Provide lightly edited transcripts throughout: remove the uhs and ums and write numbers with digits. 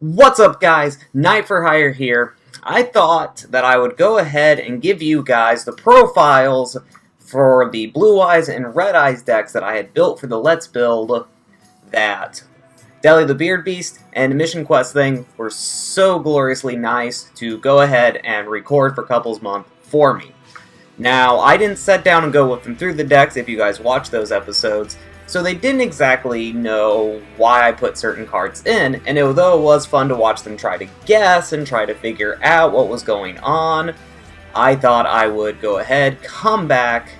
What's up, guys? Knight for Hire here. I thought that I would go ahead and give you guys the profiles for the Blue Eyes and Red Eyes decks that I had built for the Let's Build that Deli the Beard Beast and Mission Quest thing were so gloriously nice to go ahead and record for Couples Month for me. Now, I didn't sit down and go with them through the decks if you guys watched those episodes, so they didn't exactly know why I put certain cards in, and although it was fun to watch them try to guess and try to figure out what was going on, I thought I would go ahead, come back,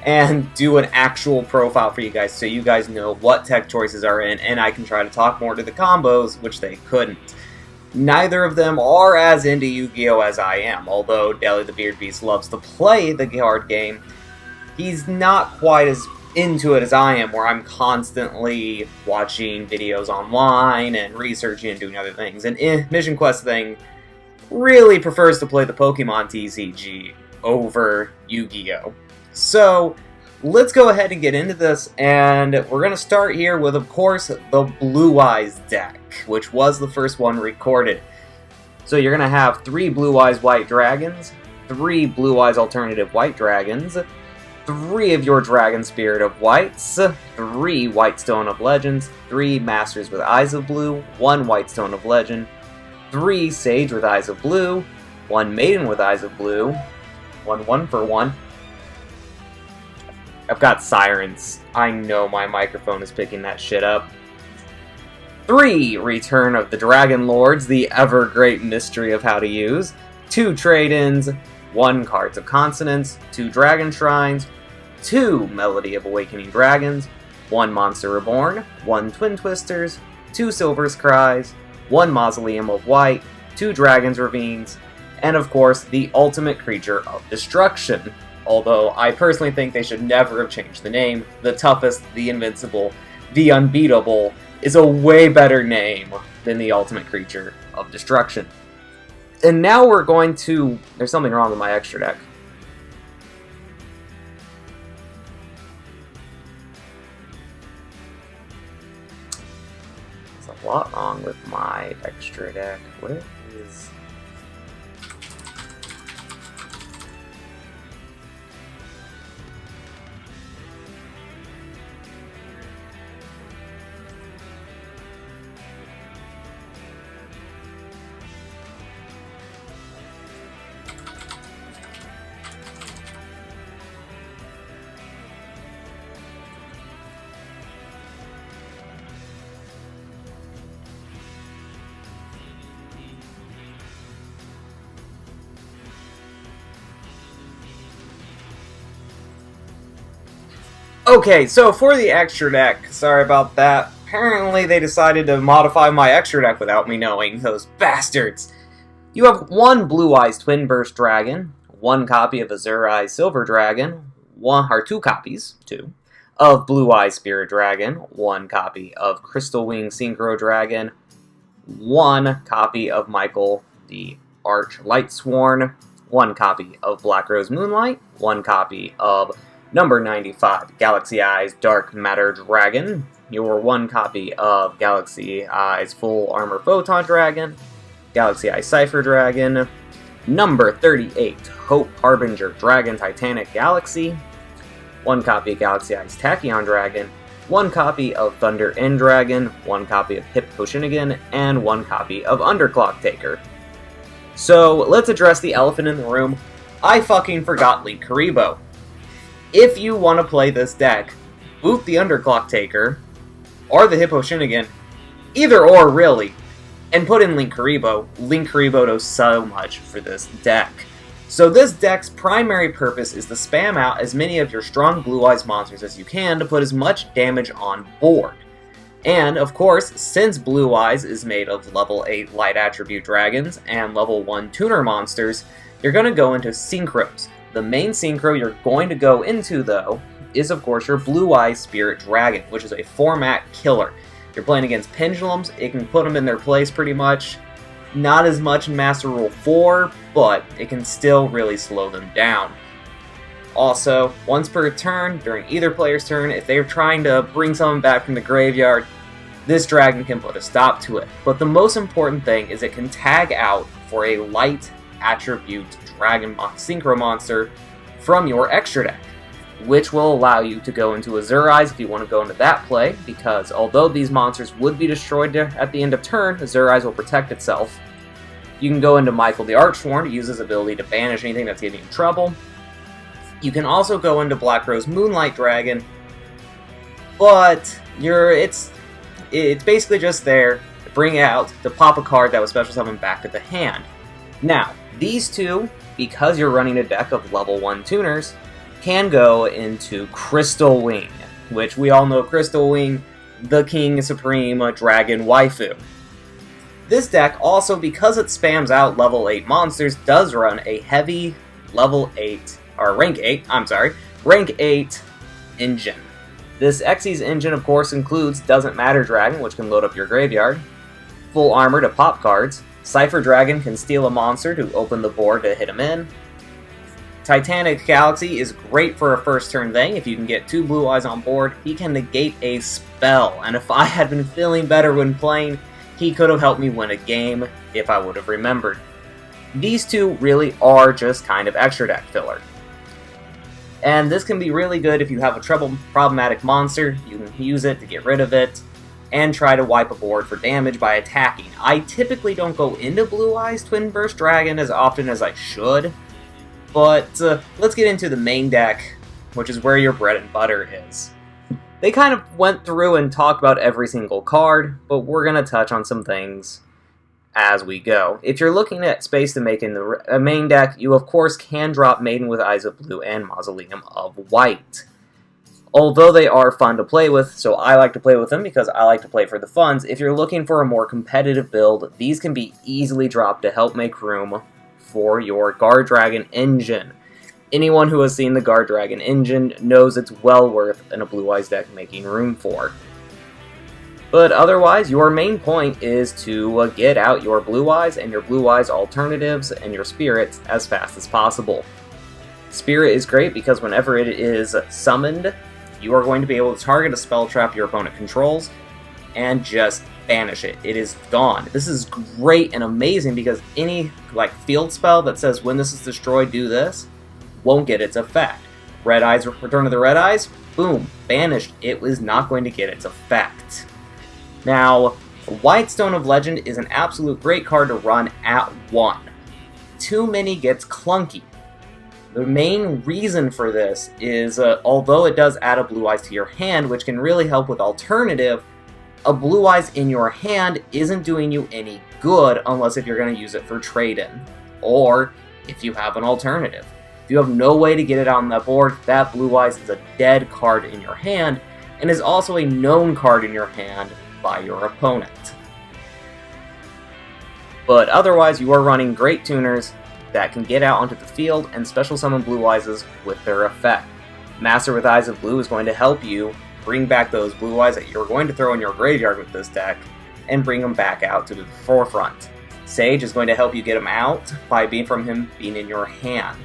and do an actual profile for you guys so you guys know what tech choices are in, and I can try to talk more to the combos, which they couldn't. Neither of them are as into Yu-Gi-Oh! As I am, although Deli the Beard Beast loves to play the card game. He's not quite as into it as I am, where I'm constantly watching videos online and researching and doing other things. And Mission Quest thing really prefers to play the Pokemon TCG over Yu-Gi-Oh! So, let's go ahead and get into this, and we're going to start here with, of course, the Blue Eyes deck, which was the first one recorded. So you're going to have 3 Blue Eyes White Dragons, 3 Blue Eyes Alternative White Dragons, 3 of your Dragon Spirit of Whites, 3 White Stone of Legends, 3 Masters with Eyes of Blue, 1 White Stone of Legend, 3 Sage with Eyes of Blue, 1 Maiden with Eyes of Blue, 1 1-for-1. I've got sirens. I know my microphone is picking that shit up. 3 Return of the Dragon Lords, the ever great mystery of how to use. 2 Trade-ins, 1 Cards of Consonance, 2 Dragon Shrines, 2 Melody of Awakening Dragons, 1 Monster Reborn, 1 Twin Twisters, 2 Silver's Cries, 1 Mausoleum of White, 2 Dragon's Ravines, and of course the ultimate creature of destruction. Although I personally think they should never have changed the name. The Toughest, the Invincible, the Unbeatable is a way better name than the ultimate creature of destruction. And now we're going to... There's something wrong with my extra deck. There's a lot wrong with my extra deck. Where is... Okay, so for the extra deck, sorry about that. Apparently they decided to modify my extra deck without me knowing, those bastards. You have 1 Blue Eyes Twin Burst Dragon, 1 copy of Azure Eyes Silver Dragon, 2 copies, 2, of Blue Eyes Spirit Dragon, 1 copy of Crystal Wing Synchro Dragon, 1 copy of Michael the Arch Lightsworn, 1 copy of Black Rose Moonlight, 1 copy of Number 95, Galaxy Eyes Dark Matter Dragon, your 1 copy of Galaxy Eyes Full Armor Photon Dragon, Galaxy Eyes Cypher Dragon, number 38, Hope Harbinger Dragon Titanic Galaxy, 1 copy of Galaxy Eyes Tachyon Dragon, 1 copy of Thunder End Dragon, 1 copy of Hip Hoshinigan, and 1 copy of Underclock Taker. So, let's address the elephant in the room. I fucking forgot Link Kuriboh. If you want to play this deck, boot the Underclock Taker, or the Hippo Shinigan, either or really, and put in Link Kuriboh. Link Kuriboh does so much for this deck. So this deck's primary purpose is to spam out as many of your strong Blue Eyes monsters as you can to put as much damage on board. And, of course, since Blue Eyes is made of level 8 Light Attribute Dragons and level 1 Tuner monsters, you're going to go into Synchros. The main Synchro you're going to go into, though, is of course your Blue Eyes Spirit Dragon, which is a format killer. You're playing against Pendulums, it can put them in their place pretty much. Not as much in Master Rule 4, but it can still really slow them down. Also, once per turn, during either player's turn, if they're trying to bring someone back from the graveyard, This dragon can put a stop to it, but the most important thing is it can tag out for a light attribute dragon synchro monster from your extra deck, which will allow you to go into Azure Eyes if you want to go into that play, because although these monsters would be destroyed at the end of turn, Azure Eyes will protect itself. You can go into Michael the Archsworn to use his ability to banish anything that's getting you in trouble. You can also go into Black Rose Moonlight Dragon, but it's basically just there to bring out, to pop a card that was special summoned back to the hand. Now, these two, because you're running a deck of level 1 tuners, can go into Crystal Wing, which we all know Crystal Wing, the King Supreme Dragon Waifu. This deck also, because it spams out level 8 monsters, does run a heavy rank 8 engine. This Xyz engine, of course, includes Doesn't Matter Dragon, which can load up your graveyard, Full Armor to pop cards, Cypher Dragon can steal a monster to open the board to hit him in, Titanic Galaxy is great for a first turn thing. If you can get 2 Blue Eyes on board, he can negate a spell, and if I had been feeling better when playing, he could have helped me win a game if I would have remembered. These two really are just kind of extra deck filler. And this can be really good if you have a problematic monster. You can use it to get rid of it, and try to wipe a board for damage by attacking. I typically don't go into Blue Eyes Twin Burst Dragon as often as I should, but let's get into the main deck, which is where your bread and butter is. They kind of went through and talked about every single card, but we're going to touch on some things as we go. If you're looking at space to make in the main deck, you of course can drop Maiden with Eyes of Blue and Mausoleum of White. Although they are fun to play with, so I like to play with them because I like to play for the funds, if you're looking for a more competitive build, these can be easily dropped to help make room for your Guard Dragon engine. Anyone who has seen the Guard Dragon engine knows it's well worth in a Blue Eyes deck making room for. But otherwise, your main point is to get out your Blue Eyes and your Blue Eyes alternatives and your Spirits as fast as possible. Spirit is great because whenever it is summoned, you are going to be able to target a spell trap your opponent controls and just banish it. It is gone. This is great and amazing because any field spell that says when this is destroyed, do this, won't get its effect. Red Eyes, Return of the Red Eyes, boom, banished. It was not going to get its effect. Now, White Stone of Legend is an absolute great card to run at 1. Too many gets clunky. The main reason for this is, although it does add a Blue Eyes to your hand, which can really help with alternative, a Blue Eyes in your hand isn't doing you any good unless if you're going to use it for trade-in, or if you have an alternative. If you have no way to get it on the board, that Blue Eyes is a dead card in your hand, and is also a known card in your hand by your opponent. But otherwise, you are running great tuners that can get out onto the field and special summon Blue Eyes with their effect. Master with Eyes of Blue is going to help you bring back those Blue Eyes that you're going to throw in your graveyard with this deck, and bring them back out to the forefront. Sage is going to help you get them out by being in your hand.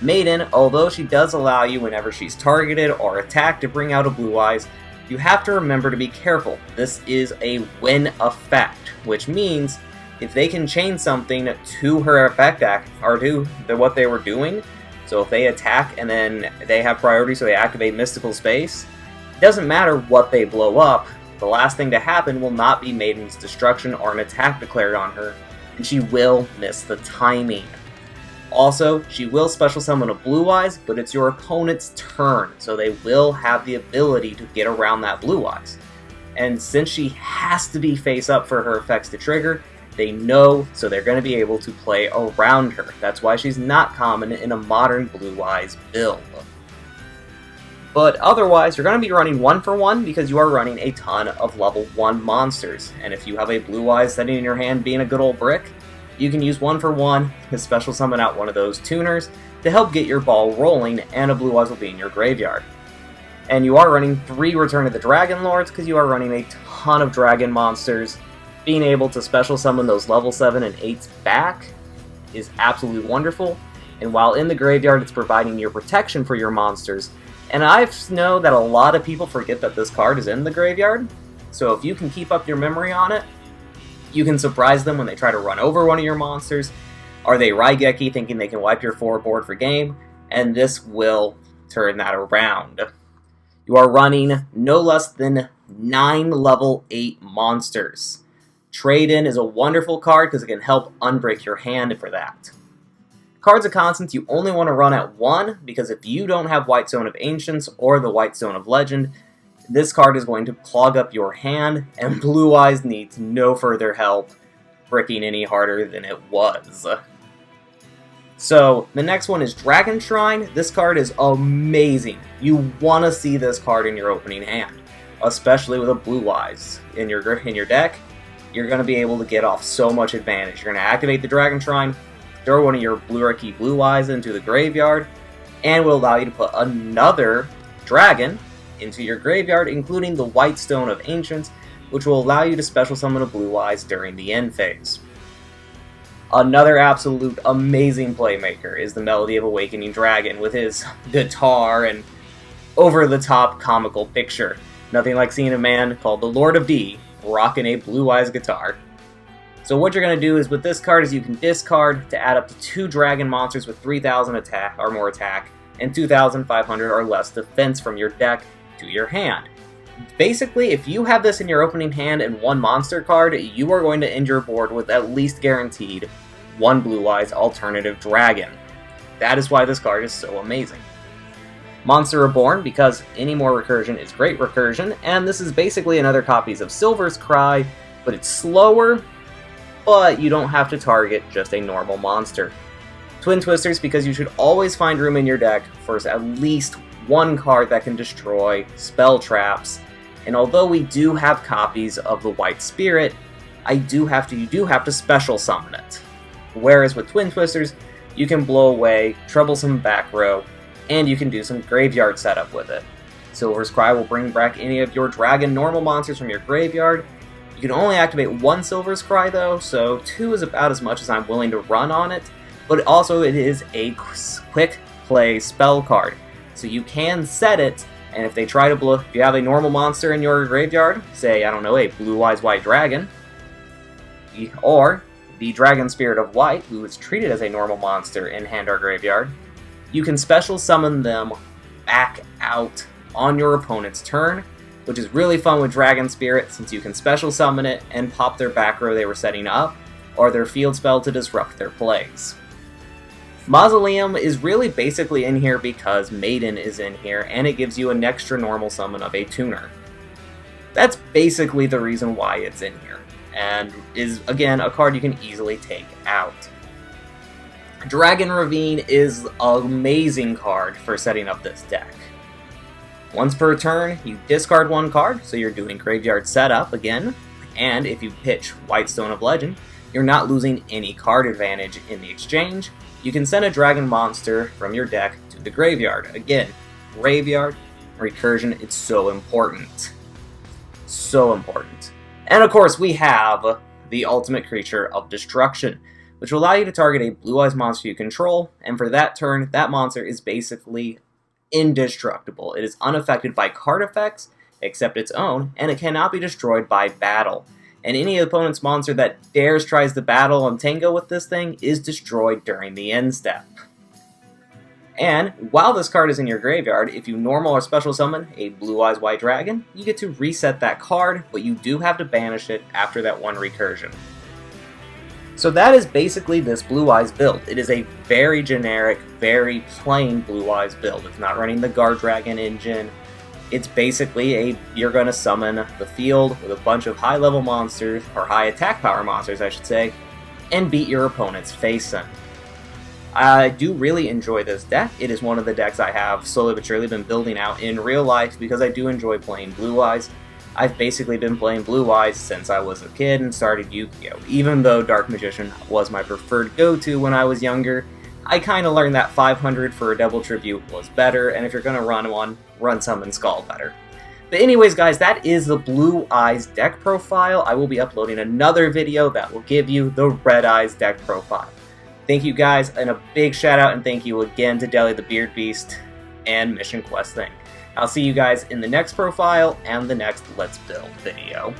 Maiden, although she does allow you whenever she's targeted or attacked to bring out a Blue Eyes, you have to remember to be careful. This is a win effect, which means if they can chain something to her effect act, or to what they were doing, so if they attack and then they have priority so they activate Mystical Space, it doesn't matter what they blow up, the last thing to happen will not be Maiden's destruction or an attack declared on her, and she will miss the timing. Also, she will special summon a Blue Eyes, but it's your opponent's turn, so they will have the ability to get around that Blue Eyes. And since she has to be face up for her effects to trigger, they know, so they're going to be able to play around her. That's why she's not common in a modern Blue Eyes build. But otherwise, you're going to be running 1-for-1 because you are running a ton of level 1 monsters. And if you have a Blue Eyes sitting in your hand being a good old brick, you can use 1-for-1 to special summon out one of those tuners to help get your ball rolling, and a Blue Eyes will be in your graveyard. And you are running 3 Return of the Dragon Lords because you are running a ton of dragon monsters. Being able to special summon those level 7 and 8s back is absolutely wonderful, and while in the graveyard it's providing your protection for your monsters. And I know that a lot of people forget that this card is in the graveyard, so if you can keep up your memory on it, you can surprise them when they try to run over one of your monsters, or they Raigeki thinking they can wipe your board for game, and this will turn that around. You are running no less than 9 level 8 monsters. Trade-in is a wonderful card because it can help unbreak your hand for that. Cards of Constants you only want to run at 1, because if you don't have White Stone of Ancients or the White Stone of Legend, this card is going to clog up your hand, and Blue Eyes needs no further help bricking any harder than it was. So, the next one is Dragon Shrine. This card is amazing. You want to see this card in your opening hand, especially with a Blue Eyes in your deck. You're going to be able to get off so much advantage. You're going to activate the Dragon Shrine, throw one of your Blue Eyes into the graveyard, and will allow you to put another dragon into your graveyard, including the White Stone of Ancients, which will allow you to special summon a Blue Eyes during the end phase. Another absolute amazing playmaker is the Melody of Awakening Dragon with his guitar and over-the-top comical picture. Nothing like seeing a man called the Lord of D rocking a Blue Eyes guitar. So what you're going to do is with this card is you can discard to add up to 2 dragon monsters with 3,000 attack or more attack and 2,500 or less defense from your deck to your hand. Basically, if you have this in your opening hand and 1 monster card, you are going to end your board with at least guaranteed 1 Blue Eyes alternative dragon. That is why this card is so amazing. Monster Reborn, because any more recursion is great recursion, and this is basically another copy of Silver's Cry, but it's slower, but you don't have to target just a normal monster. Twin Twisters, because you should always find room in your deck for at least 1 card that can destroy spell traps, and although we do have copies of the White Spirit, you do have to special summon it. Whereas with Twin Twisters, you can blow away troublesome back row, and you can do some graveyard setup with it. Silver's Cry will bring back any of your dragon normal monsters from your graveyard. You can only activate 1 Silver's Cry though, so 2 is about as much as I'm willing to run on it, but also it is a quick play spell card. So you can set it, and if they try to blow, if you have a normal monster in your graveyard, say, I don't know, a Blue Eyes White Dragon, or the Dragon Spirit of White, who is treated as a normal monster in hand or graveyard, you can special summon them back out on your opponent's turn, which is really fun with Dragon Spirit since you can special summon it and pop their back row they were setting up, or their field spell to disrupt their plays. Mausoleum is really basically in here because Maiden is in here, and it gives you an extra normal summon of a tuner. That's basically the reason why it's in here, and is, again, a card you can easily take out. Dragon Ravine is an amazing card for setting up this deck. Once per turn, you discard 1 card, so you're doing graveyard setup again, and if you pitch White Stone of Legend, you're not losing any card advantage in the exchange. You can send a dragon monster from your deck to the graveyard. Again, graveyard, recursion, it's so important. So important. And of course, we have the ultimate creature of destruction, which will allow you to target a Blue Eyes monster you control, and for that turn, that monster is basically indestructible. It is unaffected by card effects, except its own, and it cannot be destroyed by battle. And any opponent's monster that tries to battle and tango with this thing is destroyed during the end step. And while this card is in your graveyard, if you normal or special summon a Blue Eyes White Dragon, you get to reset that card, but you do have to banish it after that 1 recursion. So that is basically this Blue Eyes build. It is a very generic, very plain Blue Eyes build. It's not running the Guard Dragon engine. It's basically you're going to summon the field with a bunch of high-level monsters, or high attack power monsters, I should say, and beat your opponent's face in. I do really enjoy this deck. It is one of the decks I have slowly but surely been building out in real life because I do enjoy playing Blue Eyes. I've basically been playing Blue Eyes since I was a kid and started Yu-Gi-Oh! Even though Dark Magician was my preferred go-to when I was younger, I kind of learned that 500 for a double tribute was better, and if you're going to run one, run Summon Skull better. But anyways, guys, that is the Blue Eyes deck profile. I will be uploading another video that will give you the Red Eyes deck profile. Thank you guys, and a big shout out and thank you again to Deli the Beard Beast and Mission Quest Thing. I'll see you guys in the next profile and the next Let's Build video.